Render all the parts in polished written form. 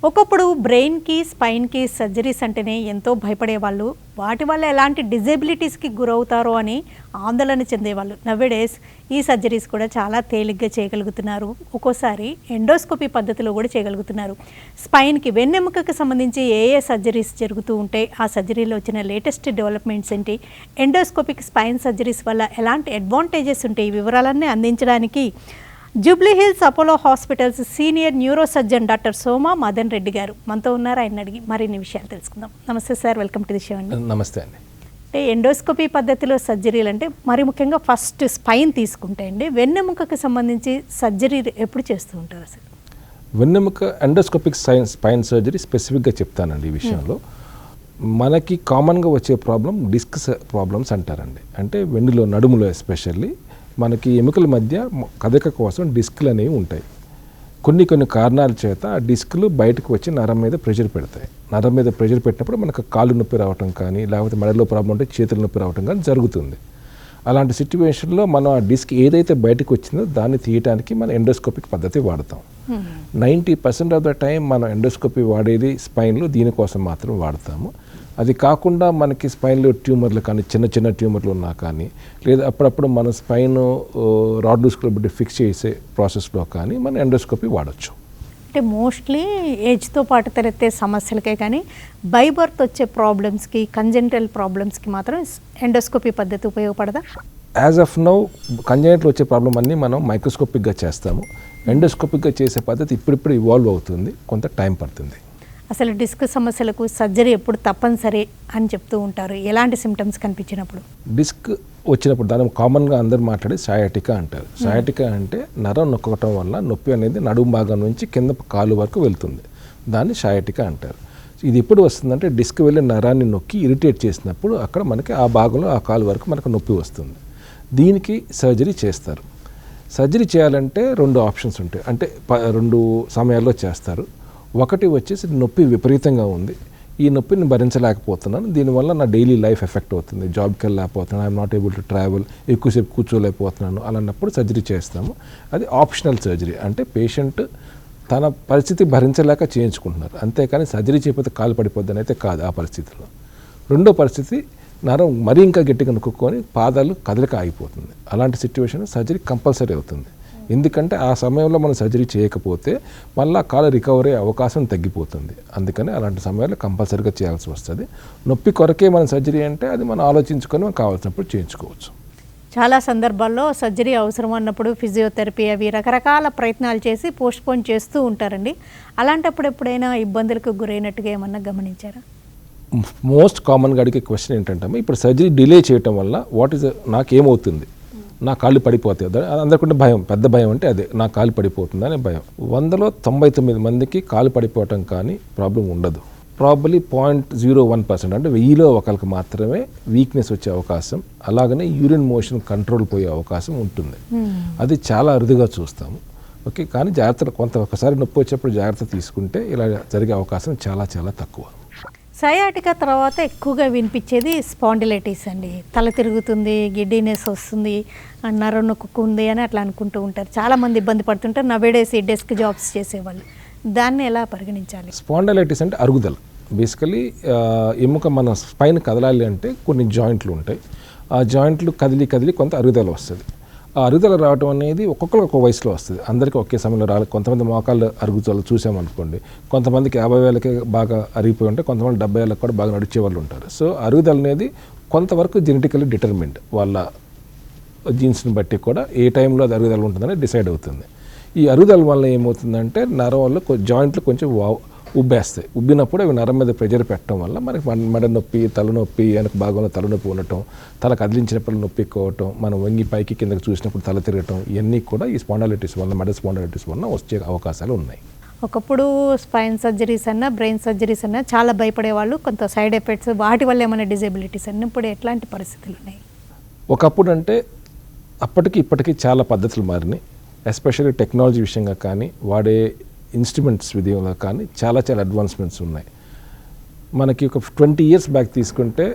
ఒకప్పుడు బ్రెయిన్కి స్పైన్కి సర్జరీస్ అంటేనే ఎంతో భయపడేవాళ్ళు. వాటి వల్ల ఎలాంటి డిజేబిలిటీస్కి గురవుతారో అని ఆందోళన చెందేవాళ్ళు. నవ్వేడేస్ ఈ సర్జరీస్ కూడా చాలా తేలిగ్గా చేయగలుగుతున్నారు. ఒక్కోసారి ఎండోస్కోపీ పద్ధతిలో కూడా చేయగలుగుతున్నారు. స్పైన్కి వెన్నెముకకి సంబంధించి ఏ సర్జరీస్ జరుగుతూ ఉంటే ఆ సర్జరీలో వచ్చిన లేటెస్ట్ డెవలప్మెంట్స్ ఏంటి, ఎండోస్కోపిక్ స్పైన్ సర్జరీస్ వల్ల ఎలాంటి అడ్వాంటేజెస్ ఉంటాయి, ఈ వివరాలన్నీ అందించడానికి Jubilee Hills Apollo hospitals senior neuro surgeon doctor Soma Madan Reddy garu మనతో ఉన్నారు. ఆయన అడిగి మరిన్ని విషయాలు తెలుసుకుందాం. నమస్తే sir, welcome to the show అండి. నమస్తే అండి. అంటే ఎండోస్కోపీ పద్ధతిలో సర్జరీలు అంటే మరి ముఖ్యంగా ఫస్ట్ స్పైన్ తీసుకుంటే అండి వెన్నెముకకి సంబంధించి సర్జరీ ఎప్పుడు చేస్తూ ఉంటారు అసలు? వెన్నెముక ఎండోస్కోపిక్ స్పైన్ సర్జరీ స్పెసిఫిక్గా చెప్తానండి ఈ విషయంలో. మనకి కామన్గా వచ్చే ప్రాబ్లం డిస్క్ ప్రాబ్లమ్స్ అంటారండి. అంటే వెన్నులో నడుములో ఎస్పెషల్లీ మనకి ఎముకల మధ్య కదలిక కోసం డిస్క్లు అనేవి ఉంటాయి. కొన్ని కారణాల చేత ఆ డిస్క్లు బయటకు వచ్చి నరం మీద ప్రెషర్ పెడతాయి. నరం మీద ప్రెషర్ పెట్టినప్పుడు మనకు కాళ్ళు నొప్పి రావటం కానీ, లేకపోతే మెడలో ప్రాబ్లం ఉంటే చేతుల నొప్పి రావటం కానీ జరుగుతుంది. అలాంటి సిచ్యువేషన్లో మనం ఆ డిస్క్ ఏదైతే బయటకు వచ్చిందో దాన్ని తీయడానికి మనం ఎండోస్కోపిక్ పద్ధతి వాడతాం. 90% ఆఫ్ ద టైం మనం ఎండోస్కోపీ వాడేది స్పైన్లో దీనికోసం మాత్రం వాడతాము. అది కాకుండా మనకి స్పైన్లో ట్యూమర్లు కానీ, చిన్న ట్యూమర్లు ఉన్నా కానీ, లేదా అప్పుడప్పుడు మన స్పైన్ రాడ్ స్క్రూ పెట్టి ఫిక్స్ చేసే ప్రాసెస్లో కానీ మనం ఎండోస్కోపీ వాడచ్చు. అంటే మోస్ట్లీ ఏజ్తో పాటు తలెత్తే సమస్యలకే కానీ బై బర్త్ వచ్చే ప్రాబ్లమ్స్కి, కంజెంటల్ ప్రాబ్లమ్స్కి మాత్రం ఎండోస్కోపీ పద్ధతి ఉపయోగపడదా? యాజ్ ఆఫ్ నౌ కంజెంటల్ వచ్చే ప్రాబ్లం అన్నీ మనం మైక్రోస్కోపిక్గా చేస్తాము. ఎండోస్కోపిక్గా చేసే పద్ధతి ఇప్పుడిప్పుడు ఇవాల్వ్ అవుతుంది, కొంత టైం పడుతుంది. అసలు డిస్క్ సమస్యలకు సర్జరీ ఎప్పుడు తప్పనిసరి అని చెప్తూ ఉంటారు, ఎలాంటి సిమ్టమ్స్ కనిపించినప్పుడు? డిస్క్ వచ్చినప్పుడు దాని కామన్గా అందరు మాట్లాడే సయాటికా అంటారు. సయాటికా అంటే నరం నొక్కటం వల్ల నొప్పి అనేది నడుము భాగం నుంచి కింద కాలు వరకు వెళ్తుంది, దాన్ని సయాటికా అంటారు. ఇది ఎప్పుడు వస్తుందంటే డిస్క్ వెళ్ళి నరాన్ని నొక్కి ఇరిటేట్ చేసినప్పుడు అక్కడ మనకి ఆ భాగంలో ఆ కాలు వరకు మనకు నొప్పి వస్తుంది. దీనికి సర్జరీ చేస్తారు. సర్జరీ చేయాలంటే 2 ఆప్షన్స్ ఉంటాయి, అంటే 2 సమయాల్లో చేస్తారు. ఒకటి వచ్చేసి నొప్పి విపరీతంగా ఉంది, ఈ నొప్పిని భరించలేకపోతున్నాను, దీనివల్ల నా డైలీ లైఫ్ ఎఫెక్ట్ అవుతుంది, జాబ్కి వెళ్ళలేకపోతున్నాను, I'm not able to travel, ఎక్కువసేపు కూర్చోలేకపోతున్నాను, అలాంటప్పుడు సర్జరీ చేస్తాము. అది ఆప్షనల్ సర్జరీ, అంటే పేషెంట్ తన పరిస్థితి భరించలేక చేయించుకుంటున్నారు, అంతేకాని సర్జరీ చేయకపోతే కాలు పడిపోద్దని అయితే కాదు ఆ పరిస్థితిలో. రెండో పరిస్థితి నరం మరీ ఇంకా గట్టిగా నొక్కుని పాదాలు కదలిక ఆగిపోతుంది. అలాంటి సిచ్యువేషన్ సర్జరీ కంపల్సరీ అవుతుంది. ఎందుకంటే ఆ సమయంలో మనం సర్జరీ చేయకపోతే మళ్ళీ కాలు రికవరీ అవకాశం తగ్గిపోతుంది. అందుకని అలాంటి సమయాల్లో కంపల్సరీగా చేయాల్సి వస్తుంది. నొప్పి కొరకే మన సర్జరీ అంటే అది మనం ఆలోచించుకొని మనం కావాల్సినప్పుడు చేయించుకోవచ్చు. చాలా సందర్భాల్లో సర్జరీ అవసరం అన్నప్పుడు ఫిజియోథెరపీ అవి రకరకాల ప్రయత్నాలు చేసి పోస్ట్పోన్ చేస్తూ ఉంటారండి. అలాంటప్పుడు ఎప్పుడైనా ఇబ్బందులకు గురైనట్టుగా ఏమన్నా గమనించారా? మోస్ట్ కామన్గా అడిగే క్వశ్చన్ ఏంటంటే, ఇప్పుడు సర్జరీ డిలే చేయటం వల్ల నాకేమవుతుంది, నా కాళ్ళు పడిపోతాయి, అందరికంటే భయం, పెద్ద భయం అంటే అదే, నా కాలు పడిపోతుంది అనే భయం. 100లో 99 మందికి కాలు పడిపోవటం కానీ ప్రాబ్లం ఉండదు. ప్రాబబ్లీ 0.01%, అంటే 1000లో ఒకరికి మాత్రమే వీక్నెస్ వచ్చే అవకాశం, అలాగనే యూరిన్ మోషన్ కంట్రోల్ పోయే అవకాశం ఉంటుంది. అది చాలా అరుదుగా చూస్తాము. ఓకే, కానీ జాగ్రత్త ఒకసారి నొప్పి వచ్చేప్పుడు జాగ్రత్త తీసుకుంటే ఇలా జరిగే అవకాశం చాలా చాలా తక్కువ. సయాటికా తర్వాత ఎక్కువగా వినిపించేది స్పాండిలైటిస్ అండి. తల తిరుగుతుంది, గిడ్డీనెస్ వస్తుంది, నరం నొక్కుంది అని అట్లా అనుకుంటూ ఉంటారు. చాలామంది ఇబ్బంది పడుతుంటారు. నవ్వేడేసి డెస్క్ జాబ్స్ చేసేవాళ్ళు, దాన్ని ఎలా పరిగణించాలి? స్పాండిలైటిస్ అంటే అరుగుదల. బేసికలీ ఎముక మన స్పైన్ కదలాలి అంటే కొన్ని జాయింట్లు ఉంటాయి. ఆ జాయింట్లు కదిలి కొంత అరుగుదల వస్తుంది. ఆ అరుగుదల రావడం అనేది ఒక్కొక్కరికి ఒక వయసులో వస్తుంది, అందరికీ ఒకే సమయంలో రాలి. కొంతమంది మోకాళ్ళు అరుగుదల చూసామనుకోండి, కొంతమందికి 50 ఏళ్ళకే బాగా అరిగిపోయి ఉంటే, కొంతమంది 70 ఏళ్ళకి కూడా బాగా నడిచే వాళ్ళు ఉంటారు. సో అరుగుదల అనేది కొంతవరకు జెనెటికల్లీ డిటర్మిన్డ్, వాళ్ళ జీన్స్ని బట్టి కూడా ఏ టైంలో అది అరుగుదల ఉంటుందని డిసైడ్ అవుతుంది. ఈ అరుగుదల వల్ల ఏమవుతుందంటే నరంలో జాయింట్లు కొంచెం ఉబ్బేస్తాయి. ఉబ్బినప్పుడు అవి నరం మీద ప్రెజర్ పెట్టడం వల్ల మనకి మెడ నొప్పి, తలనొప్పి, వెనక భాగంలో తలనొప్పి ఉండటం, తల కదిలించినప్పుడు నొప్పి ఎక్కువటం, మనం వంగి పైకి కిందకి చూసినప్పుడు తల తిరగటం, ఇవన్నీ కూడా ఈ స్పాండిలైటిస్ వల్ల, మెడ స్పాండిలైటిస్ వల్ల వచ్చే అవకాశాలు ఉన్నాయి. ఒకప్పుడు స్పైన్ సర్జరీస్ అన్నా, బ్రెయిన్ సర్జరీస్ అన్నా చాలా భయపడేవాళ్ళు, కొంత సైడ్ ఎఫెక్ట్స్, వాటి వల్ల ఏమైనా డిజేబిలిటీస్ అన్నీ. ఇప్పుడు ఎట్లాంటి పరిస్థితులు ఉన్నాయి? ఒకప్పుడు అంటే అప్పటికి ఇప్పటికీ చాలా పద్ధతులు మారినాయి. ఎస్పెషల్లీ టెక్నాలజీ విషయంగా కానీ, వాడే ఇన్స్ట్రుమెంట్స్ విధంగా కానీ చాలా అడ్వాన్స్మెంట్స్ ఉన్నాయి. మనకి ఒక 20 years బ్యాక్ తీసుకుంటే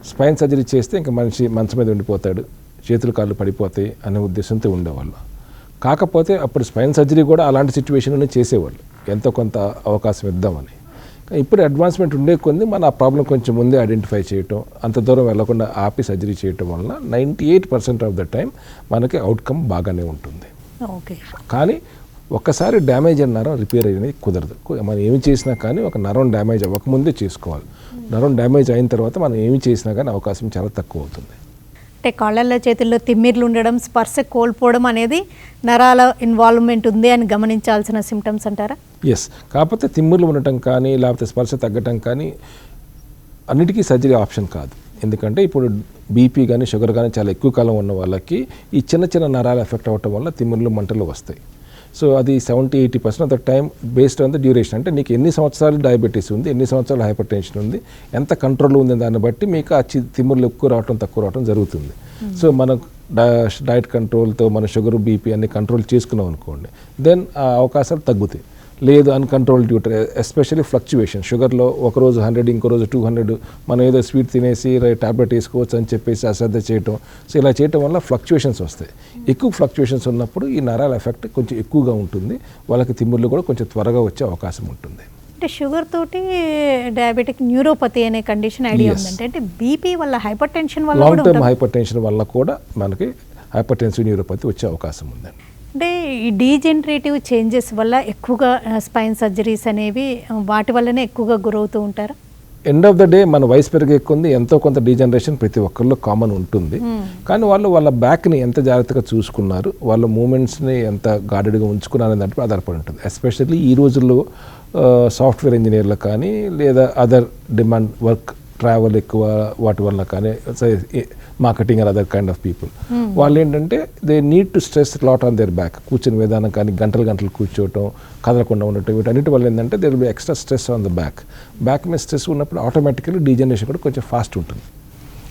స్పైన్ సర్జరీ చేస్తే ఇంకా మనిషి మంచం మీద ఉండిపోతాడు, చేతులు కాళ్ళు పడిపోతాయి అనే ఉద్దేశంతో ఉండేవాళ్ళు. కాకపోతే అప్పుడు స్పైన్ సర్జరీ కూడా అలాంటి సిచ్యువేషన్లోనే చేసేవాళ్ళు. ఎంతో కొంత అవకాశం ఇద్దామని. ఇప్పుడు అడ్వాన్స్మెంట్ ఉండే కొంది మన ఆ ప్రాబ్లం కొంచెం ముందే ఐడెంటిఫై చేయటం, అంత దూరం వెళ్లకుండా ఆపి సర్జరీ చేయటం వల్ల 98% ఆఫ్ ద టైం మనకి అవుట్కమ్ బాగానే ఉంటుంది. ఓకే. కానీ ఒక్కసారి డ్యామేజ్ అయిన నరం రిపేర్ అనేది కుదరదు. మనం ఏమి చేసినా కానీ ఒక నరం డ్యామేజ్ అవ్వకముందే చేసుకోవాలి. నరం డ్యామేజ్ అయిన తర్వాత మనం ఏమి చేసినా కానీ అవకాశం చాలా తక్కువ అవుతుంది. అంటే కాళ్ళల్లో చేతుల్లో తిమ్మిర్లు ఉండడం, స్పర్శ కోల్పోవడం అనేది నరాల ఇన్వాల్వ్మెంట్ ఉంది అని గమనించాల్సిన సిమ్టమ్స్ అంటారా? ఎస్. కాకపోతే తిమ్మిర్లు ఉండటం కానీ లేకపోతే స్పర్శ తగ్గటం కానీ అన్నిటికీ సర్జరీ ఆప్షన్ కాదు. ఎందుకంటే ఇప్పుడు బీపీ కానీ షుగర్ కానీ చాలా ఎక్కువ కాలం ఉన్న వాళ్ళకి ఈ చిన్న చిన్న నరాలు ఎఫెక్ట్ అవ్వటం వల్ల తిమ్మిర్లు మంటలు వస్తాయి. సో అది 70-80% of the time based on the duration. అంటే నీకు ఎన్ని సంవత్సరాలు డయాబెటీస్ ఉంది, ఎన్ని సంవత్సరాలు హైపర్ టెన్షన్ ఉంది, ఎంత కంట్రోల్ ఉంది దాన్ని బట్టి మీకు ఆ తిమ్మిర్లు ఎక్కువ రావటం తక్కువ రావటం జరుగుతుంది. సో మనం డైట్ కంట్రోల్తో మన షుగర్ బీపీ అన్ని కంట్రోల్ చేసుకున్నాం అనుకోండి, దెన్ ఆ అవకాశాలు తగ్గుతాయి. లేదు అన్కంట్రోల్ డ్యూటర్, ఎస్పెషల్లీ ఫ్లక్చువేషన్, షుగర్లో ఒకరోజు 100 ఇంకో రోజు 200, మనం ఏదో స్వీట్ తినేసి టాబ్లెట్ వేసుకోవచ్చు అని చెప్పేసి అశ్రద్ధ చేయటం. సో ఇలా చేయటం వల్ల ఫ్లక్చువేషన్స్ వస్తాయి. ఎక్కువ ఫ్లక్చువేషన్స్ ఉన్నప్పుడు ఈ నరాల ఎఫెక్ట్ కొంచెం ఎక్కువగా ఉంటుంది. వాళ్ళకి తిమ్మిర్లు కూడా కొంచెం త్వరగా వచ్చే అవకాశం ఉంటుంది. అంటే షుగర్ తోటి డయాబెటిక్ న్యూరోపతి అనే కండిషన్ ఐడియా ఉందంటే, అంటే బీపీ వల్ల, హైపర్ టెన్షన్ వల్ల, లాంగ్ టర్మ్ హైపర్ టెన్షన్ వల్ల కూడా మనకి హైపర్ టెన్సివ్ న్యూరోపతి వచ్చే అవకాశం ఉందండి. అంటే ఈ డీజనరేటివ్ చేంజెస్ వల్ల ఎక్కువగా స్పైన్ సర్జరీస్ అనేవి వాటి వల్లనే ఎక్కువగా గురవుతూ ఉంటారు. ఎండ్ ఆఫ్ ద డే మన వయసు పెరిగే కొంది ఎంతో కొంత డీజనరేషన్ ప్రతి ఒక్కరిలో కామన్ ఉంటుంది. కానీ వాళ్ళు వాళ్ళ బ్యాక్ని ఎంత జాగ్రత్తగా చూసుకున్నారు, వాళ్ళ మూమెంట్స్ని ఎంత గార్డెడ్గా ఉంచుకున్నారు అనే దానిపై ఆధారపడి ఉంటుంది. ఎస్పెషల్లీ ఈ రోజుల్లో సాఫ్ట్వేర్ ఇంజనీర్లు కానీ లేదా అదర్ డిమాండ్ వర్క్, ట్రావెల్ ఎక్కువ వాటి వల్ల కానీ, marketing and other kind of people, వాళ్ళు ఏంటంటే they need to stress lot on their back. కూర్చుని విధానం కానీ, గంటలు గంటలు కూర్చోవటం, కదలకుండా ఉండటం, వీటన్నిటి వల్ల ఏంటంటే there will be extra stress on the back మీద స్ట్రెస్ ఉన్నప్పుడు ఆటోమేటికలీ డీజనరేషన్ కూడా కొంచెం ఫాస్ట్ ఉంటుంది.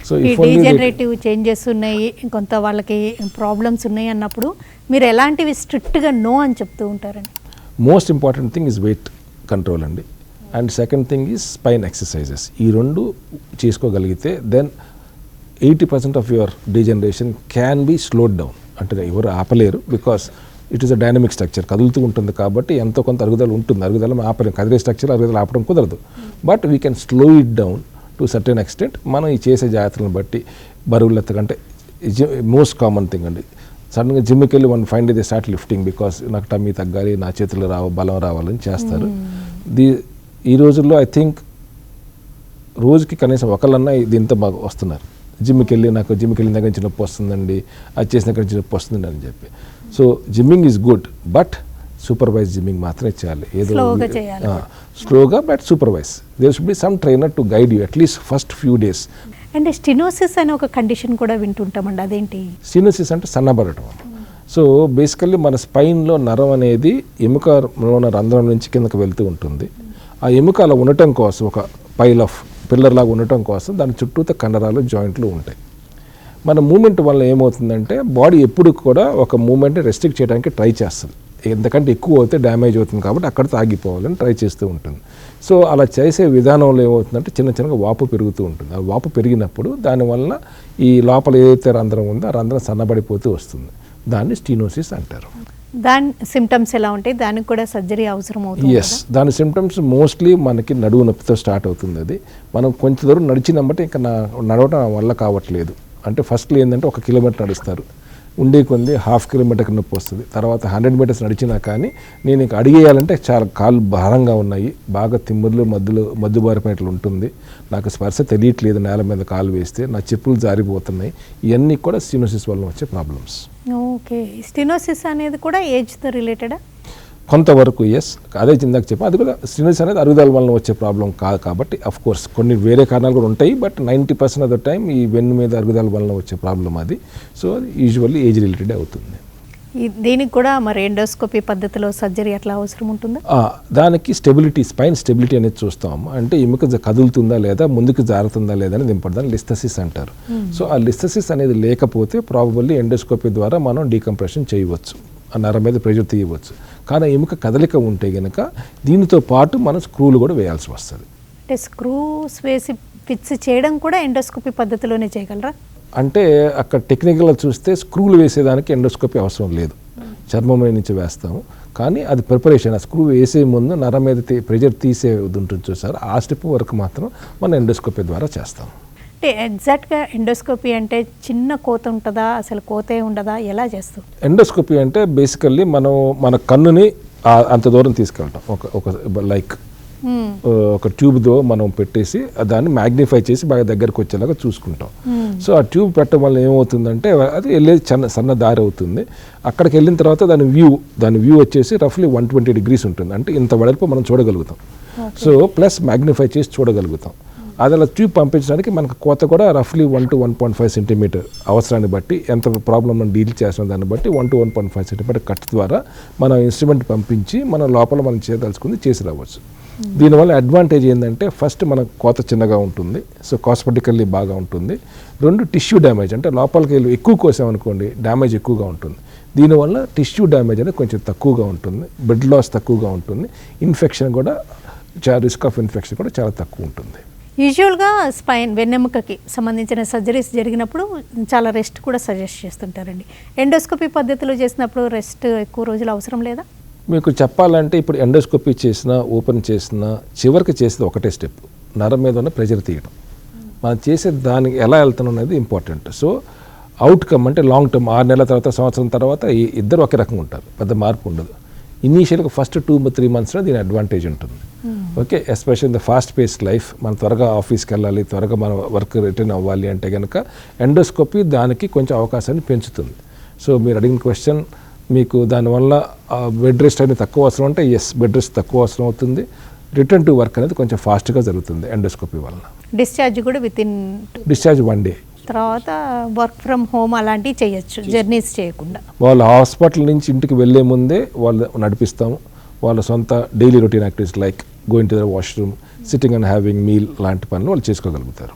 సో ఈ డీజనరేటివ్ చేంజెస్ ఉన్నాయి, కొంత వాళ్ళకి ప్రాబ్లమ్స్ ఉన్నాయి అన్నప్పుడు మీరు ఎలాంటివి స్ట్రిక్ట్గా నో అని చెప్తూ ఉంటారండి? Most important thing is weight control అండి. And second thing is spine exercises. ఈ రెండు చేసుకోగలిగితే then 80% of your degeneration can be slowed down. అంటే ఎవరు ఆపలేరు, because it is a dynamic structure, కదులుతూ ఉంటుంది కాబట్టి ఎంతో కొంత అరుగుదల ఉంటుంది. అరుగుదల ఆపలేము, కదిలే స్ట్రక్చర్ అరుగుదల ఆపడం కుదరదు. But we can slow it down to certain extent. మనం ఈ చేసే జాగ్రత్తలను బట్టి బరువులు ఎత్తకంటే మోస్ట్ కామన్ థింగ్ అండి. సడన్గా జిమ్కి వెళ్ళి 1 fine day start lifting because నాకు టమ్మీ తగ్గాలి, నా చేతుల్లో బలం రావాలని చేస్తారు. ఈ రోజుల్లో ఐ థింక్ రోజుకి కనీసం ఒకళ్ళన్నా దీంతో బాగా వస్తున్నారు. జిమ్కి వెళ్ళిన దగ్గర నుంచి నొప్పి వస్తుందండి, అది చేసిన దగ్గర నుంచి నొప్పి వస్తుందండి అని చెప్పి. So gymming is good, but supervise gymming మాత్రమే చేయాలి. ఏదో స్లోగా but supervise. There should be some trainer to guide you at least first few days. And stenosis అనే ఒక కండిషన్ కూడా వింటుంటామండి, అదేంటి? స్టెనోసిస్ అంటే సన్నబడటం. సో బేసికల్లీ మన స్పైన్లో నరం అనేది ఎముకలోన రంధ్రం నుంచి కిందకి వెళ్తూ ఉంటుంది. ఆ ఎముక అలా ఉండటం కోసం, ఒక పిల్లర్ లాగా ఉండటం కోసం దాని చుట్టూతో కండరాలు, జాయింట్లు ఉంటాయి. మన మూమెంట్ వల్ల ఏమవుతుందంటే బాడీ ఎప్పుడు కూడా ఒక మూమెంట్ని రెస్ట్రిక్ట్ చేయడానికి ట్రై చేస్తుంది. ఎందుకంటే ఎక్కువ అవుతే డ్యామేజ్ అవుతుంది కాబట్టి అక్కడితో ఆగిపోవాలని ట్రై చేస్తూ ఉంటుంది. సో అలా చేసే విధానంలో ఏమవుతుందంటే చిన్నగా వాపు పెరుగుతూ ఉంటుంది. ఆ వాపు పెరిగినప్పుడు దానివల్ల ఈ లోపల ఏదైతే రంధ్రం ఉందో ఆ రంధ్రం సన్నబడిపోతూ వస్తుంది. దాన్ని స్టెనోసిస్ అంటారు. దాని సిమ్టమ్స్ ఎలా ఉంటాయి? దానికి కూడా సర్జరీ అవసరం అవుతుంది? ఎస్, దాని సిమ్టమ్స్ మోస్ట్లీ మనకి నడువు నొప్పితో స్టార్ట్ అవుతుంది. అది మనం కొంచెం దూరం నడిచిందంటే ఇంకా నడవడం వల్ల కావట్లేదు. అంటే ఫస్ట్లో ఏంటంటే 1 కిలోమీటర్ నడుస్తారు, ఉండే కొంది 1/2 కిలోమీటర్కి నొప్పి వస్తుంది. తర్వాత 100 మీటర్స్ నడిచినా కానీ నేను ఇంకా అడిగేయాలంటే చాలా కాళ్ళు భారంగా ఉన్నాయి, బాగా తిమ్మిర్లు మద్దుబారిపోయినట్లు ఉంటుంది, నాకు స్పర్శ తెలియట్లేదు, నేల మీద కాలు వేస్తే నా చెప్పులు జారిపోతున్నాయి. ఇవన్నీ కూడా స్టెనోసిస్ వల్ల వచ్చే ప్రాబ్లమ్స్. ఓకే. స్టెనోసిస్ అనేది కూడా ఏజ్తో రిలేటెడా? కొంతవరకు ఎస్. అదే ఇందాక చెప్పాను, అది కూడా స్టెనోసిస్ అనేది అరుగుదల వలన వచ్చే ప్రాబ్లం కాదు కాబట్టి అఫ్ కోర్స్ కొన్ని వేరే కారణాలు కూడా ఉంటాయి. బట్ 90% ఆఫ్ ద టైం ఈ వెన్ను మీద అరుగుదల వలన వచ్చే ప్రాబ్లం అది. సో యూజువల్లీ ఏజ్ రిలేటెడ్ అవుతుంది. దీనికి కూడా మరి ఎండోస్కోపీ పద్ధతిలో సర్జరీ అట్లా అవసరం ఉంటుందా? దానికి స్టెబిలిటీ, స్పైన్ స్టెబిలిటీ అనేది చూస్తాము. అంటే ఎముక కదులుతుందా లేదా, ముందుకు జారుతుందా లేదా అనేది ఇంపార్టెంట్. లిస్థసిస్ అంటారు. సో ఆ లిస్థసిస్ అనేది లేకపోతే ప్రాబబల్లీ ఎండోస్కోపీ ద్వారా మనం డీకంప్రెషన్ చేయవచ్చు, ఆ నరం మీద ప్రెషర్ తీయవచ్చు. కానీ ఎముక కదలిక ఉంటే కనుక దీనితో పాటు మనం స్క్రూలు కూడా వేయాల్సి వస్తుంది. అంటే స్క్రూస్ వేసి ఫిక్స్ చేయడం కూడా ఎండోస్కోపీ పద్ధతిలోనే చేయగలరా? అంటే అక్కడ టెక్నికల్గా చూస్తే స్క్రూలు వేసేదానికి ఎండోస్కోపీ అవసరం లేదు, చర్మం నుంచి వేస్తాము. కానీ అది ప్రిపరేషన్, ఆ స్క్రూ వేసే ముందు నరం మీద ప్రెజర్ తీసేది ఉంటుంది చూసారు, ఆ స్టెప్ వరకు మాత్రం మనం ఎండోస్కోపీ ద్వారా చేస్తాం. అంటే ఎగ్జాక్ట్గా ఎండోస్కోపీ అంటే చిన్న కోత ఉంటుందా, అసలు కోతే ఉండదా, ఎలా చేస్తాం? ఎండోస్కోపీ అంటే బేసికల్లీ మనం మన కన్నుని అంత దూరం తీసుకెళ్తాం, ఒక లైక్ ఒక ట్యూబ్తో మనం పెట్టేసి దాన్ని మ్యాగ్నిఫై చేసి బాగా దగ్గరకు వచ్చేలాగా చూసుకుంటాం. సో ఆ ట్యూబ్ పెట్టడం వల్ల ఏమవుతుందంటే అది వెళ్ళేది సన్న దారి అవుతుంది. అక్కడికి వెళ్ళిన తర్వాత దాని వ్యూ వచ్చేసి రఫ్లీ 120 degrees ఉంటుంది, అంటే ఇంత వెడల్పు మనం చూడగలుగుతాం. సో ప్లస్ మ్యాగ్నిఫై చేసి చూడగలుగుతాం. అది అలా ట్యూబ్ పంపించడానికి మనకు కోత కూడా రఫ్లీ 1 to 1.5 centimeter అవసరాన్ని బట్టి, ఎంత ప్రాబ్లం మనం డీల్ చేస్తున్న దాన్ని బట్టి 1 to 1.5 centimeter కట్ ద్వారా మనం ఇన్స్ట్రుమెంట్ పంపించి మన లోపల మనం చేయదలుచుకుంది చేసి రావచ్చు. దీనివల్ల అడ్వాంటేజ్ ఏంటంటే ఫస్ట్ మన కోత చిన్నగా ఉంటుంది, సో కాస్మెటికల్లీ బాగా ఉంటుంది. 2 టిష్యూ డ్యామేజ్, అంటే లోపలికి వెళ్ళి ఎక్కువ కోసామనుకోండి డ్యామేజ్ ఎక్కువగా ఉంటుంది. దీనివల్ల టిష్యూ డ్యామేజ్ అనేది కొంచెం తక్కువగా ఉంటుంది, బ్లడ్ లాస్ తక్కువగా ఉంటుంది, ఇన్ఫెక్షన్ కూడా రిస్క్ ఆఫ్ ఇన్ఫెక్షన్ కూడా చాలా తక్కువ ఉంటుంది. యూజువల్గా స్పైన్ వెన్నెముకకి సంబంధించిన సర్జరీస్ జరిగినప్పుడు చాలా రెస్ట్ కూడా సజెస్ట్ చేస్తుంటారండి. ఎండోస్కోపీ పద్ధతిలో చేసినప్పుడు రెస్ట్ ఎక్కువ రోజులు అవసరం లేదా? మీకు చెప్పాలంటే ఇప్పుడు ఎండోస్కోపీ చేసినా ఓపెన్ చేసినా చివరికి చేసేది ఒకటే స్టెప్, నరం మీద ఉన్న ప్రెజర్ తీయడం. మనం చేసే దానికి ఎలా వెళ్తున్నాం అనేది ఇంపార్టెంట్. సో అవుట్కమ్ అంటే లాంగ్ టర్మ్ 6 నెలల తర్వాత సంవత్సరం తర్వాత ఇద్దరు ఒకే రకంగా ఉంటారు, పెద్ద మార్పు ఉండదు. ఇనీషియల్గా ఫస్ట్ 2-3 monthsలో దీని అడ్వాంటేజ్ ఉంటుంది. Okay, especial in the fast paced life, మనం త్వరగా ఆఫీస్కి వెళ్ళాలి, త్వరగా మన వర్క్ రిటర్న్ అవ్వాలి అంటే కనుక ఎండోస్కోపీ దానికి కొంచెం అవకాశాన్ని పెంచుతుంది. సో మీరు అడిగిన క్వశ్చన్, మీకు దానివల్ల బెడ్ రెస్ట్ అనేది తక్కువ అవసరం అంటే ఎస్, బెడ్ రెస్ట్ తక్కువ అవసరం అవుతుంది. రిటర్న్ టు వర్క్ అనేది కొంచెం ఫాస్ట్గా జరుగుతుంది ఎండోస్కోపీ వలన. డిశ్చార్జ్ కూడా డిశ్చార్జ్ 1 day తర్వాత వర్క్ ఫ్రమ్ హోమ్ అలాంటివి చేయొచ్చు, జర్నీస్ చేయకుండా. వాళ్ళు హాస్పిటల్ నుంచి ఇంటికి వెళ్ళే ముందే వాళ్ళు నడిపిస్తాము. వాళ్ళ సొంత daily routine activities like going to the washroom, sitting and having meal లాంటి పనులు వాళ్ళు చేసుకోగలుగుతారు.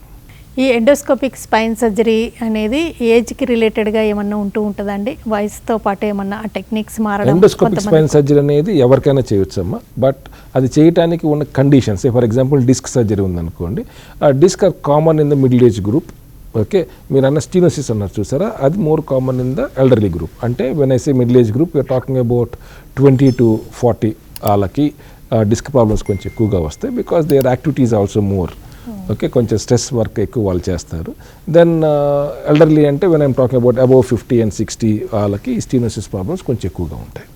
ఈ ఎండోస్కోపిక్ స్పైన్ సర్జరీ అనేది ఏజ్కి రిలేటెడ్గా ఏమన్నా ఉంటుందండి? వయసుతో పాటు ఏమన్నా టెక్నిక్స్ మారడం? ఎండోస్కోపిక్ స్పైన్ సర్జరీ అనేది ఎవరికైనా చేయొచ్చమ్మా, బట్ అది చేయడానికి ఉన్న conditions, for example disc surgery ఉందనుకోండి, ఆ disc are common in the middle age group. Okay, మీరు అన్న స్టీనోసిస్ అన్నారు చూసారా, అది more common in the elderly group. అంటే when I say middle age group, you're talking about 20 to 40 వాళ్ళకి disc problems కొంచెం ఎక్కువగా వస్తాయి, because their activities also more. Okay, కొంచెం స్ట్రెస్ వర్క్ ఎక్కువ వాళ్ళు చేస్తారు. దెన్ ఎల్డర్లీ అంటే when I'm talking about above 50 and 60 వాళ్ళకి స్టీనోసిస్ ప్రాబ్లమ్స్ కొంచెం ఎక్కువగా ఉంటాయి.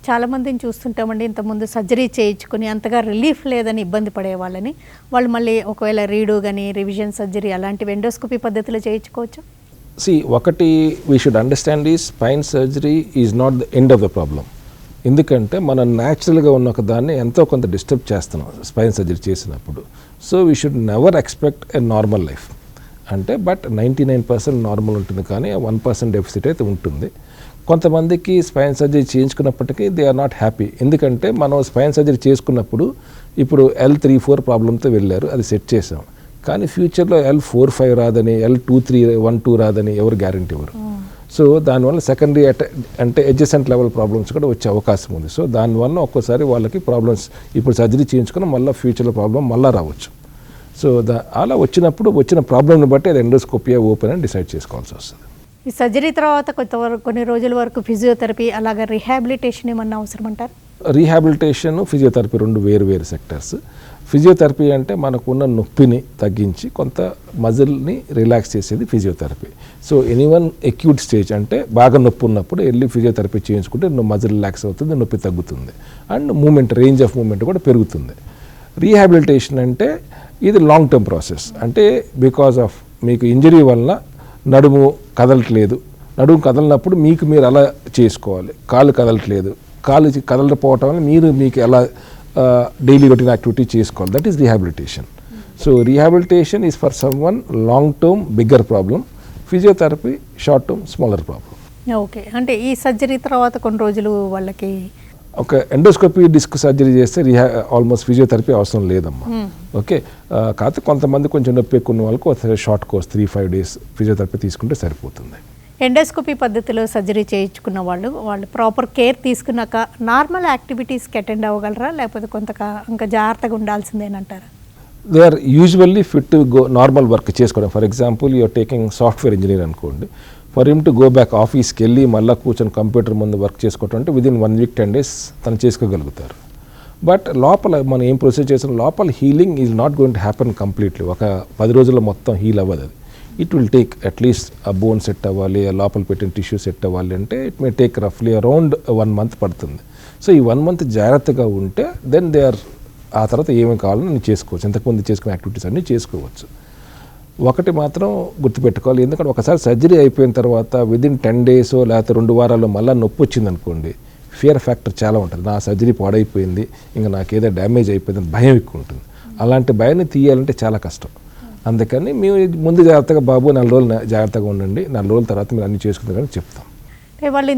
చాలామందిని చూస్తుంటామండి, ఇంతకుముందు సర్జరీ చేయించుకుని అంతగా రిలీఫ్ లేదని ఇబ్బంది పడే వాళ్ళని, వాళ్ళు మళ్ళీ ఒకవేళ రీడో కానీ రివిజన్ సర్జరీ అలాంటివి ఎండోస్కోపీ పద్ధతిలో చేయించుకోవచ్చు. ఒకటి వీ షుడ్ అండర్స్టాండ్ ఈ spine surgery is not the end of the problem. ఎందుకంటే మనం న్యాచురల్గా ఉన్న ఒక దాన్ని ఎంతో కొంత డిస్టర్బ్ చేస్తున్నాం స్పైన్ సర్జరీ చేసినప్పుడు. So we should never expect a normal life. అంటే బట్ 99% నార్మల్ ఉంటుంది, కానీ 1% డెఫిసిట్ అయితే ఉంటుంది. కొంతమందికి స్పైన్ సర్జరీ చేయించుకున్నప్పటికీ దే ఆర్ నాట్ హ్యాపీ. ఎందుకంటే మనం స్పైన్ సర్జరీ చేసుకున్నప్పుడు ఇప్పుడు L3-4 ప్రాబ్లంతో వెళ్ళారు, అది సెట్ చేసాం. కానీ ఫ్యూచర్లో L4-5 రాదని, L2-3-1-2 రాదని ఎవరు గ్యారంటీ ఇవ్వరు. సో దానివల్ల సెకండరీ అంటే అడ్జసెంట్ లెవెల్ ప్రాబ్లమ్స్ కూడా వచ్చే అవకాశం ఉంది. సో దానివల్ల ఒక్కోసారి వాళ్ళకి ప్రాబ్లమ్స్, ఇప్పుడు సర్జరీ చేయించుకున్న మళ్ళీ ఫ్యూచర్లో ప్రాబ్లం మళ్ళీ రావచ్చు. సో అలా వచ్చిన ప్రాబ్లమ్ని బట్టి అది ఎండోస్కోపియా ఓపెన్ అని డిసైడ్ చేసుకోవాల్సి వస్తుంది. ఈ సర్జరీ తర్వాత కొన్ని రోజుల వరకు ఫిజియోథెరపీ అలాగే రీహాబిలిటేషన్ ఏమన్నా అవసరం అంటారు? రీహాబిలిటేషన్, ఫిజియోథెరపీ 2 వేరు సెక్టర్స్. ఫిజియోథెరపీ అంటే మనకున్న నొప్పిని తగ్గించి కొంత మజిల్ని రిలాక్స్ చేసేది physiotherapy. So anyone acute stage అంటే బాగా నొప్పి ఉన్నప్పుడు వెళ్ళి ఫిజియోథెరపీ చేయించుకుంటే మజిల్ రిలాక్స్ అవుతుంది, నొప్పి తగ్గుతుంది, and movement, range of movement కూడా పెరుగుతుంది. రీహాబిలిటేషన్ అంటే ఇది లాంగ్ టర్మ్ ప్రాసెస్. అంటే బికాజ్ ఆఫ్ మీకు ఇంజరీ వలన నడుము కదలట్లేదు, నడుము కదలనప్పుడు మీరు అలా చేసుకోవాలి. కాళ్ళు కదలట్లేదు, కాళ్ళు కదలకపోవటం వల్ల మీకు ఎలా డైలీ రొటీన్ యాక్టివిటీ చేసుకోవాలి. That is rehabilitation. So rehabilitation is for some one long term bigger problem, physiotherapy short term smaller problem. Okay, అంటే ఈ సర్జరీ తర్వాత కొన్ని రోజులు వాళ్ళకి ఒక ఎండోస్కోపీ డిస్క్ సర్జరీ చేస్తే ఆల్మోస్ట్ ఫిజియోథెరపీ అవసరం లేదమ్మా. ఓకే, కాకపోతే కొంతమంది కొంచెం నొప్పి ఎక్కువ ఉన్న వాళ్ళకి షార్ట్ కోర్స్ 3-5 days ఫిజియోథెరపీ తీసుకుంటే సరిపోతుంది. ఎండోస్కోపీ పద్ధతిలో సర్జరీ చేయించుకున్న వాళ్ళు ప్రాపర్ కేర్ తీసుకున్నాక నార్మల్ యాక్టివిటీస్కి అటెండ్ అవ్వగలరా, లేకపోతే ఇంకా జాగ్రత్తగా ఉండాల్సిందేనంటారా? They are usually fit to go normal work చేసుకోవడం. For example you're taking software engineer అనుకోండి, for him to go back ఆఫీస్కి వెళ్ళి మళ్ళీ కూర్చొని కంప్యూటర్ ముందు వర్క్ చేసుకోవటం అంటే విదిన్ 1 వీక్ 10 days తను చేసుకోగలుగుతారు. బట్ లోపల మనం ఏం ప్రొసీజర్ చేసిన లోపల healing is not going to happen completely. ఒక 10 రోజుల్లో మొత్తం హీల్ అవ్వదు అది. ఇట్ విల్ టేక్ అట్లీస్ట్ ఆ బోన్ సెట్ అవ్వాలి, లోపల పెట్టిన టిష్యూ సెట్ అవ్వాలి అంటే ఇట్ మే టేక్ రఫ్లీ అరౌండ్ 1 month పడుతుంది. సో ఈ 1 month జాగ్రత్తగా ఉంటే దెన్ దే ఆర్ ఆ తర్వాత ఏమేమి కావాలో నేను చేసుకోవచ్చు, ఇంతకుముందు చేసుకునే యాక్టివిటీస్ అన్నీ చేసుకోవచ్చు. ఒకటి మాత్రం గుర్తుపెట్టుకోవాలి, ఎందుకంటే ఒకసారి సర్జరీ అయిపోయిన తర్వాత విదిన్ 10 days లేకపోతే 2 వారాల్లో మళ్ళీ నొప్పి వచ్చింది అనుకోండి, ఫియర్ ఫ్యాక్టర్ చాలా ఉంటుంది. నా సర్జరీ పాడైపోయింది, ఇంకా నాకేదో డ్యామేజ్ అయిపోయిందని భయం ఎక్కువ ఉంటుంది. అలాంటి భయాన్ని తీయాలంటే చాలా కష్టం. అందుకని మేము ముందు జాగ్రత్తగా బాబు 4 రోజులు జాగ్రత్తగా ఉండండి, 4 రోజుల తర్వాత మీరు అన్నీ చేసుకుంటారని చెప్తాం. వాళ్ళు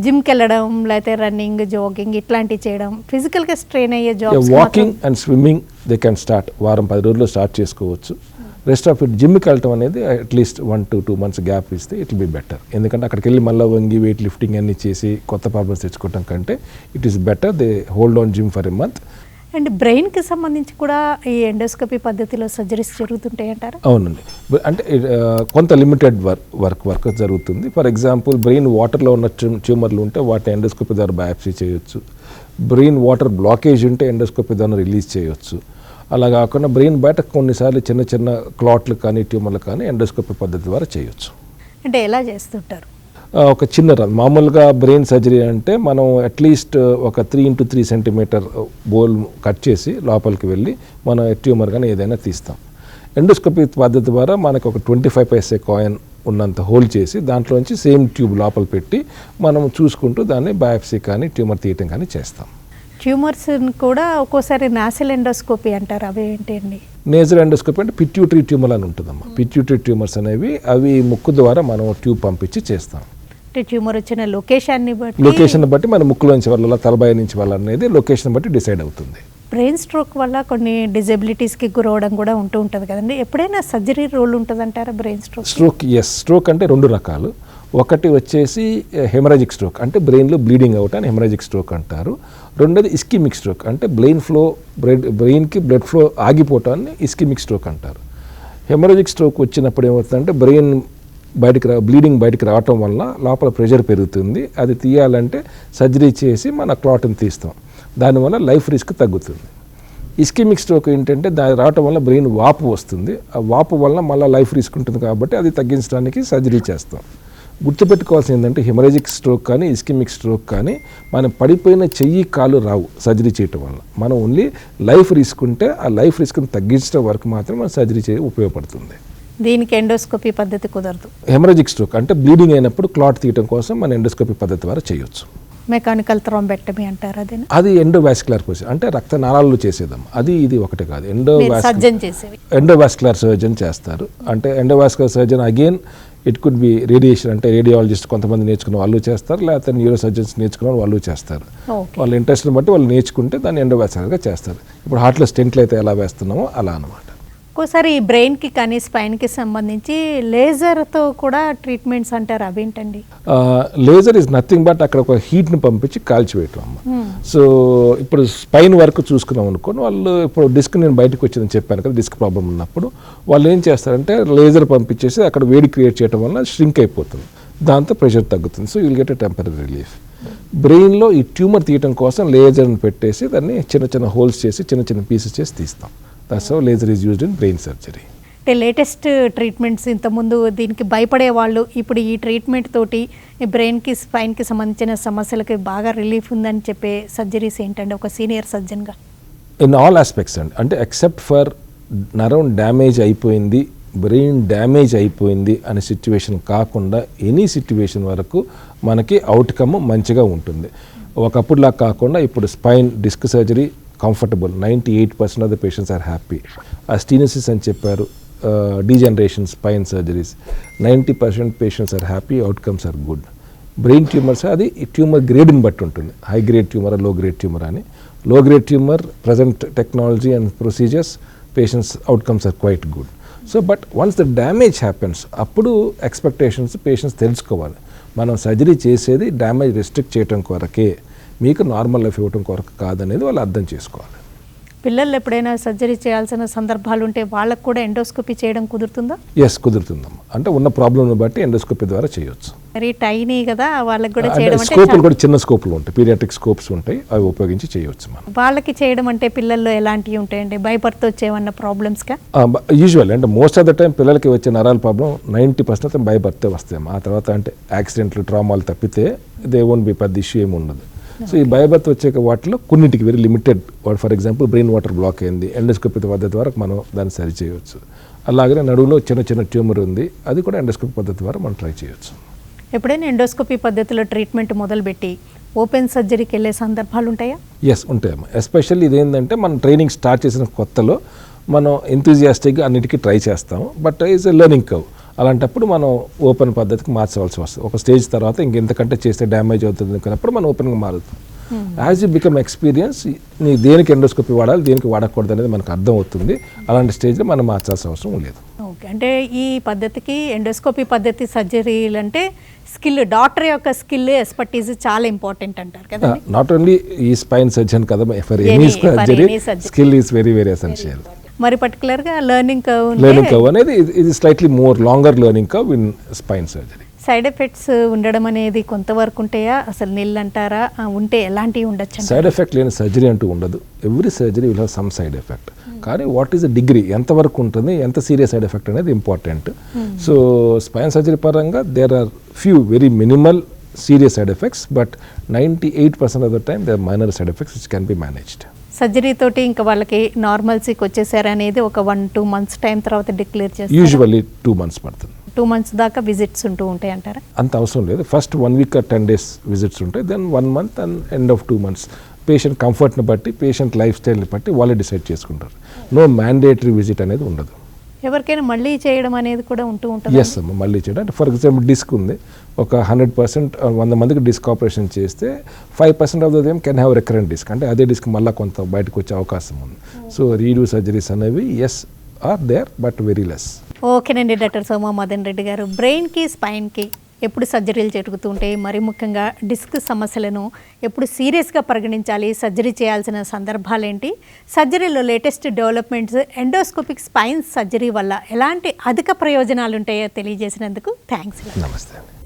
జిమ్కి వెళ్ళడం లేకపోతే రన్నింగ్, జాగింగ్ ఇట్లాంటివి చేయడం, ఫిజికల్గా స్ట్రెయిన్ అయ్యే jobs, walking and swimming they can start. వారం 10 రోజుల్లో స్టార్ట్ చేసుకోవచ్చు. రెస్ట్ ఆఫ్ ఇట్ జిమ్కి వెళ్ళటం అనేది అట్లీస్ట్ 1 to 2 months గ్యాప్ ఇస్తే ఇట్ విల్ బీ బెటర్. ఎందుకంటే అక్కడికి వెళ్ళి మళ్ళీ వంగి వెయిట్ లిఫ్టింగ్ అన్ని చేసి కొత్త ప్రాబ్లమ్స్ తెచ్చుకోవడం కంటే it is better they hold on gym for a month. And బ్రెయిన్కి సంబంధించి కూడా ఈ ఎండోస్కోపీ పద్ధతిలో సర్జరీస్ జరుగుతుంటాయి అంటారు? అవునండి, అంటే కొంత లిమిటెడ్ వర్క్ జరుగుతుంది. ఫర్ ఎగ్జాంపుల్ బ్రెయిన్ వాటర్లో ఉన్న ట్యూమర్లు ఉంటే వాటిని ఎండోస్కోపీ ద్వారా బయాప్సీ చేయొచ్చు. బ్రెయిన్ వాటర్ బ్లాకేజ్ ఉంటే ఎండోస్కోపీ ద్వారా రిలీజ్ చేయొచ్చు. అలా కాకుండా బ్రెయిన్ బయట కొన్నిసార్లు చిన్న చిన్న క్లాట్లు కానీ ట్యూమర్లు కానీ ఎండోస్కోపీ పద్ధతి ద్వారా చేయొచ్చు. అంటే ఎలా చేస్తుంటారు? ఒక చిన్న మామూలుగా బ్రెయిన్ సర్జరీ అంటే మనం అట్లీస్ట్ ఒక 3 into 3 centimeter బోల్ కట్ చేసి లోపలికి వెళ్ళి మనం ట్యూమర్ కానీ ఏదైనా తీస్తాం. ఎండోస్కోపీ పద్ధతి ద్వారా మనకు ఒక 25 paise కాయిన్ ఉన్నంత హోల్ చేసి దాంట్లోంచి సేమ్ ట్యూబ్ లోపల పెట్టి మనం చూసుకుంటూ దాన్ని బయాప్సీ కానీ ట్యూమర్ తీయటం కానీ చేస్తాం. ట్యూమర్స్ కూడా ఒక్కోసారి నాసిల్ ఎండోస్కోపీ అంటారు, అవి ఏంటండి? నేజల్ ఎండోస్కోపీ అంటే పిట్యూటరీ ట్యూమర్ అని ఉంటుందమ్మా. పిట్యూటరీ ట్యూమర్స్ అనేవి అవి ముక్కు ద్వారా మనం ట్యూబ్ పంపించి చేస్తాం. అంటే ట్యూమర్ వచ్చిన లొకేషన్ బట్టి మన ముక్కులోంచి వాళ్ళ తలబాయి నుంచి వాళ్ళ అనేది లొకేషన్ బట్టి డిసైడ్ అవుతుంది. బ్రెయిన్ స్ట్రోక్ వల్ల కొన్ని డిజబిలిటీస్కి గురవడం కూడా ఉంటుంది కదండి, ఎప్పుడైనా సర్జరీ రోల్ ఉంటుంది అంటారా బ్రెయిన్ స్ట్రోక్? స్ట్రోక్ అంటే 2 రకాలు. ఒకటి వచ్చేసి హెమరాజిక్ స్ట్రోక్ అంటే బ్రెయిన్లో బ్లీడింగ్ అవుతాను హెమరాజిక్ స్ట్రోక్ అంటారు. రెండోది ఇస్కిమిక్ స్ట్రోక్ అంటే బ్రెయిన్కి బ్లడ్ ఫ్లో ఆగిపోవటాన్ని ఇస్కిమిక్ స్ట్రోక్ అంటారు. హెమరాజిక్ స్ట్రోక్ వచ్చినప్పుడు ఏమవుతుందంటే బ్రెయిన్ బ్లీడింగ్ బయటికి రావటం వల్ల లోపల ప్రెషర్ పెరుగుతుంది. అది తీయాలంటే సర్జరీ చేసి మన క్లాట్ని తీస్తాం. దానివల్ల లైఫ్ రిస్క్ తగ్గుతుంది. ఇస్కిమిక్ స్ట్రోక్ ఏంటంటే దాని రావటం వల్ల బ్రెయిన్ వాపు వస్తుంది. ఆ వాపు వల్ల మళ్ళీ లైఫ్ రిస్క్ ఉంటుంది కాబట్టి అది తగ్గించడానికి సర్జరీ చేస్తాం. గుర్తుపెట్టుకోవాల్సింది ఏంటంటే హెమరాజిక్ స్ట్రోక్ కానీ ఇస్కిమిక్ స్ట్రోక్ కానీ మనం పడిపోయిన చెయ్యి కాలు రావు సర్జరీ చేయటం వల్ల. మనం ఓన్లీ లైఫ్ రిస్క్ ఉంటే ఆ లైఫ్ రిస్క్ని తగ్గించడం వరకు మాత్రమే మన సర్జరీ ఉపయోగపడుతుంది. దీనికి ఎండోస్కోపీ పద్ధతి కుదరదు. హెమరాజిక్ స్ట్రోక్ అంటే బ్లీడింగ్ అయినప్పుడు క్లాట్ తీయడం కోసం మన ఎండోస్కోపీ పద్ధతి ద్వారా చేయొచ్చు. మెకానికల్ థ్రోంబెక్టమీ అంటారు, అది ఎండోవాస్కులర్ ప్రొసీజర్ అంటే రక్తనాళాల్లో చేసేదాం. ఇది ఒకటి కాదు, ఎండోవాస్కులర్ సర్జన్ చేస్తారు. అంటే endovascular surgeon again it could be radiation అంటే రేడియాలజిస్ట్ కొంతమంది నేర్చుకున్న వాళ్ళు చేస్తారు, లేకపోతే న్యూరో సర్జన్స్ నేర్చుకున్న వాళ్ళు చేస్తారు. వాళ్ళ ఇంట్రెస్ట్ని బట్టి వాళ్ళు నేర్చుకుంటే దాన్ని ఎండోవాస్కులర్గా చేస్తారు. ఇప్పుడు హార్ట్లో స్టెంట్లు అయితే ఎలా వేస్తున్నామో అలా అనమాట. ఒక్కోసారి ఈ బ్రెయిన్కి కానీ స్పైన్కి సంబంధించి లేజర్తో కూడా ట్రీట్మెంట్స్ అంటారు, అవేంటండి? లేజర్ ఈజ్ నథింగ్ బట్ అక్కడ ఒక హీట్ని పంపించి కాల్చివేయటం అమ్మ. సో ఇప్పుడు స్పైన్ వరకు చూసుకున్నాం అనుకోండి, వాళ్ళు ఇప్పుడు డిస్క్ నేను బయటకు వచ్చిందని చెప్పాను కదా, డిస్క్ ప్రాబ్లం ఉన్నప్పుడు వాళ్ళు ఏం చేస్తారంటే లేజర్ పంపించేసి అక్కడ వేడి క్రియేట్ చేయడం వల్ల ష్రింక్ అయిపోతుంది, దాంతో ప్రెషర్ తగ్గుతుంది. So you'll get a temporary relief. బ్రెయిన్లో ఈ ట్యూమర్ తీయటం కోసం లేజర్ని పెట్టేసి దాన్ని చిన్న చిన్న హోల్స్ చేసి చిన్న చిన్న పీసెస్ చేసి తీస్తాం. That's how laser is used in brain surgery. అంటే లేటెస్ట్ ట్రీట్మెంట్స్, ఇంతకుముందు దీనికి భయపడే వాళ్ళు ఇప్పుడు ఈ ట్రీట్మెంట్ తోటి ఈ బ్రెయిన్కి స్పైన్కి సంబంధించిన సమస్యలకి బాగా రిలీఫ్ ఉందని చెప్పే సర్జరీస్ ఏంటంటే ఒక సీనియర్ సర్జన్గా? ఇన్ ఆల్ ఆస్పెక్ట్స్ అండి. అంటే ఎక్సెప్ట్ ఫర్ నరం డ్యామేజ్ అయిపోయింది, బ్రెయిన్ డ్యామేజ్ అయిపోయింది అనే సిచ్యువేషన్ కాకుండా ఎనీ సిచ్యువేషన్ వరకు మనకి అవుట్కమ్ మంచిగా ఉంటుంది. ఒకప్పుడులా కాకుండా ఇప్పుడు spine disc surgery comfortable, 98% of the patients are happy. Stenosis అని చెప్పారు, degeneration spine surgeries 90% patients are happy, outcomes are good. Brain tumours అది ట్యూమర్ గ్రేడ్ని బట్టి ఉంటుంది, high grade tumour low grade tumour అని. Low grade tumour present technology and procedures patients outcomes are quite good. So but once the damage happens అప్పుడు expectations patients తెలుసుకోవాలి. మనం surgery చేసేది damage restrict చేయడం కొరకే, మీకు నార్మల్ లైఫ్ ఇవ్వడం కొరకు కాదనేది వాళ్ళు అర్థం చేసుకోవాలి. పిల్లలు ఎప్పుడైనా సర్జరీ చేయాల్సిన సందర్భాలు ఉంటే వాళ్ళకు కూడా ఎండోస్కోపీ చేయడం కుదురుతుందా? ఎస్, కుదురుతుందమ్మా. అంటే ఉన్న ప్రాబ్లంని బట్టి ఎండోస్కోపీ ద్వారా చేయొచ్చు. మరి టైనీ కదా వాళ్ళకి కూడా అంటే చేయడం అంటే స్కోపులు కూడా చిన్న స్కోపులు ఉంటాయి, పీడియాట్రిక్ స్కోప్స్ ఉంటాయి, అవి ఉపయోగించి చేయవచ్చు మనం. వాళ్ళకి చేయడం అంటే పిల్లల్లో ఎలాంటివి ఉంటాయండి? బైబర్త్ వచ్చేవన్న ప్రాబ్లమ్స్గా? యూజువల్ అంటే మోస్ట్ ఆఫ్ ద టైం పిల్లలకి వచ్చే నరాల ప్రాబ్లం 90% బై బర్తే వస్తాయి. ఆ తర్వాత అంటే యాక్సిడెంట్లు, ట్రామాలు తప్పితే దే వోంట్ బి పెద్ద ఇష్యూ ఏమి ఉండదు. సో ఈ బయోబర్త్ వచ్చే వాటిలో కొన్నింటికి very limited, for example brain water block అయింది, ఎండోస్కోపీ పద్ధతి ద్వారా మనం దాన్ని సరి చేయవచ్చు. అలాగే నడువులో చిన్న చిన్న ట్యూమర్ ఉంది, అది కూడా ఎండోస్కోపీ పద్ధతి ద్వారా మనం ట్రై చేయొచ్చు. ఎప్పుడైనా ఎండోస్కోపీ పద్ధతిలో ట్రీట్మెంట్ మొదలుపెట్టి ఓపెన్ సర్జరీకి వెళ్ళే సందర్భాలు ఉంటాయా? ఎస్, ఉంటాయమ్మా. ఎస్పెషల్లీ ఇదేంటంటే మనం ట్రైనింగ్ స్టార్ట్ చేసిన కొత్తలో మనం ఎంతూజియాస్టిక్గా అన్నిటికీ ట్రై చేస్తాం, but is a learning curve. అలాంటప్పుడు మనం ఓపెన్ పద్ధతికి మార్చవలసి వస్తుంది. ఒక స్టేజ్ తర్వాత ఇంకెంతకంటే చేస్తే డ్యామేజ్ అవుతుంది అనుకున్నప్పుడు మనం ఓపెన్గా మారుతాం. యాజ్ యూ బికమ్ ఎక్స్పీరియన్స్, నీ దేనికి ఎండోస్కోపీ వాడాలి, దేనికి వాడకూడదు అనేది మనకు అర్థం అవుతుంది. అలాంటి స్టేజ్లో మనం మార్చాల్సిన అవసరం లేదు. ఓకే, అంటే ఈ పద్ధతికి ఎండోస్కోపీ పద్ధతి సర్జరీలు అంటే స్కిల్, డాక్టర్ యొక్క స్కిల్, ఎక్స్పర్టీస్ చాలా ఇంపార్టెంట్ అంటారు కదా. నాట్ ఓన్లీ ఈ స్పైన్ సర్జన్ కదా, for any surgery skill is very very essential. మరి పర్టికులర్గా లెర్నింగ్ కర్వ్ అనేది ఇది slightly more longer learning curve in spine surgery. Side effects ఉండడం అనేది కొంతవరకు ఉంటాయా? అసలు నిల్ అంటారా? ఉంటే ఎలాంటివి ఉండొచ్చు? సైడ్ ఎఫెక్ట్ లేని సర్జరీ అంటూ ఉండదు. Every surgery will have some side effect. కానీ వాట్ ఈస్ ద డిగ్రీ, ఎంతవరకు ఉంటుంది, ఎంత సీరియస్ సైడ్ ఎఫెక్ట్ అనేది ఇంపార్టెంట్. సో స్పైన్ సర్జరీ పరంగా there are few very minimal serious side effects, but 98% of the time they are minor side effects which can be managed. Surgery తోటి ఇంకా వాళ్ళకి నార్మల్సీకి వచ్చేసారు అనేది ఒక 1-2 months టైం తర్వాత డిక్లేర్ చేస్తారు. యూజువల్లీ 2 months పడుతుంది. 2 months దాకా విజిట్స్ ఉంటూ ఉంటాయి అంటారా? అంత అవసరం లేదు. First 1 week or 10 days visits ఉంటాయి, then 1 month and end of 2 months. పేషెంట్ కంఫర్ట్ని బట్టి, పేషెంట్ లైఫ్ స్టైల్ని బట్టి వాళ్ళే డిసైడ్ చేసుకుంటారు. నో మ్యాండేటరీ విజిట్ అనేది ఉండదు. ఎవరికైనా మళ్ళీ చేయడం అనేది కూడా ఉంటూ ఉంటుంది? ఎస్ అమ్మ, మళ్ళీ చేయడం. అంటే ఫర్ ఎగ్జాంపుల్ డిస్క్ ఉంది, ఒక 100% 100 మందికి డిస్క్ ఆపరేషన్ చేస్తే 5% of the time can have recurrent disc. అంటే అదే డిస్క్ మళ్ళీ కొంత బయటకు వచ్చే అవకాశం ఉంది. సో రీడూ సర్జరీస్ అనేవి yes are there, but very less. ఓకేనండి డాక్టర్ సోమ మదన్ రెడ్డి గారు, బ్రెయిన్కి స్పైన్కి ఎప్పుడు సర్జరీలు జరుగుతూ ఉంటాయి, మరి ముఖ్యంగా డిస్క్ సమస్యలను ఎప్పుడు సీరియస్గా పరిగణించాలి, సర్జరీ చేయాల్సిన సందర్భాలేంటి, సర్జరీలో latest developments, endoscopic spine surgery వల్ల ఎలాంటి అధిక ప్రయోజనాలు ఉంటాయో తెలియజేసినందుకు థ్యాంక్స్. నమస్తే అండి.